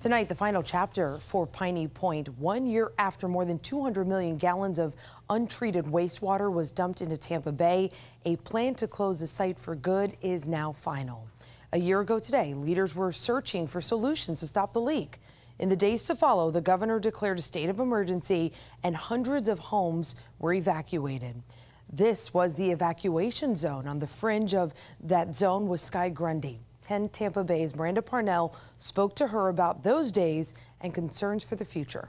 Tonight, the final chapter for Piney Point. 1 year after more than 200 million gallons of untreated wastewater was dumped into Tampa Bay, a plan to close the site for good is now final. A year ago today, leaders were searching for solutions to stop the leak. In the days to follow, the governor declared a state of emergency and hundreds of homes were evacuated. This was the evacuation zone. On the fringe of that zone was Sky Grundy. 10 Tampa Bay's Miranda Parnell spoke to her about those days and concerns for the future.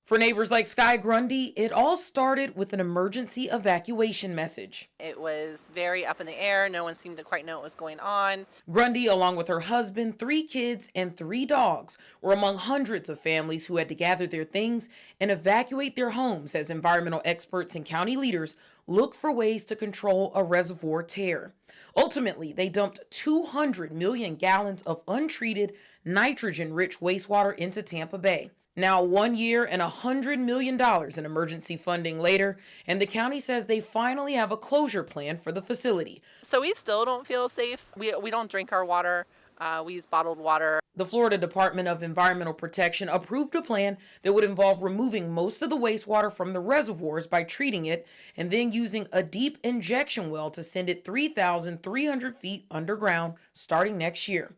For neighbors like Sky Grundy, it all started with an emergency evacuation message. It was very up in the air. No one seemed to quite know what was going on. Grundy, along with her husband, 3 kids, and 3 dogs, were among hundreds of families who had to gather their things and evacuate their homes as environmental experts and county leaders look for ways to control a reservoir tear. Ultimately, they dumped 200 million gallons of untreated, nitrogen-rich wastewater into Tampa Bay. Now, 1 year and $100 million in emergency funding later, and the county says they finally have a closure plan for the facility. So we still don't feel safe. We don't drink our water. We use bottled water. The Florida Department of Environmental Protection approved a plan that would involve removing most of the wastewater from the reservoirs by treating it and then using a deep injection well to send it 3,300 feet underground starting next year.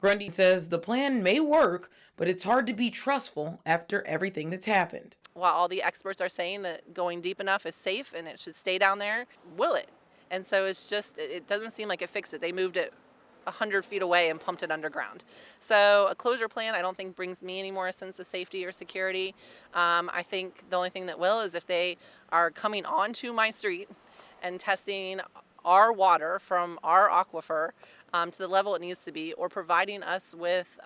Grundy says the plan may work, but it's hard to be trustful after everything that's happened. While all the experts are saying that going deep enough is safe and it should stay down there, will it? And so it doesn't seem like it fixed it. They moved it 100 feet away and pumped it underground. So a closure plan I don't think brings me any more sense of safety or security. I think the only thing that will is if they are coming onto my street and testing our water from our aquifer to the level it needs to be, or providing us with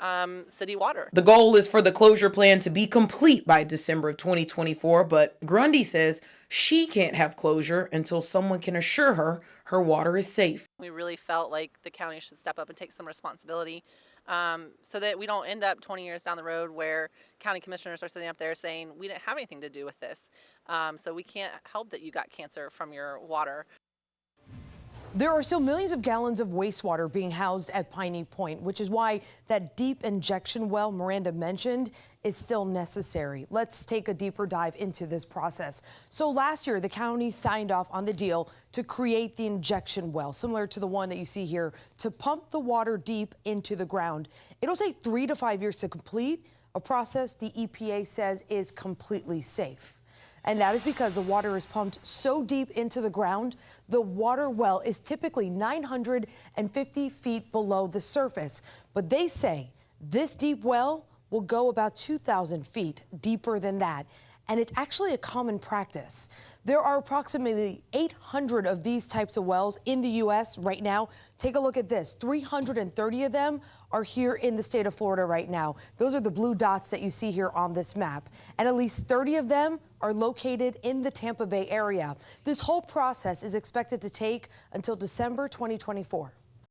city water. The goal is for the closure plan to be complete by December of 2024, but Grundy says she can't have closure until someone can assure her her water is safe. We really felt like the county should step up and take some responsibility so that we don't end up 20 years down the road where county commissioners are sitting up there saying, we didn't have anything to do with this. So we can't help that you got cancer from your water. There are still millions of gallons of wastewater being housed at Piney Point, which is why that deep injection well Miranda mentioned is still necessary. Let's take a deeper dive into this process. So last year, the county signed off on the deal to create the injection well, similar to the one that you see here, to pump the water deep into the ground. It'll take 3 to 5 years to complete, a process the EPA says is completely safe. And that is because the water is pumped so deep into the ground, the water well is typically 950 feet below the surface. But they say this deep well will go about 2,000 feet deeper than that. And it's actually a common practice. There are approximately 800 of these types of wells in the U.S. right now. Take a look at this. 330 of them are here in the state of Florida right now. Those are the blue dots that you see here on this map. And at least 30 of them are located in the Tampa Bay area. This whole process is expected to take until December 2024.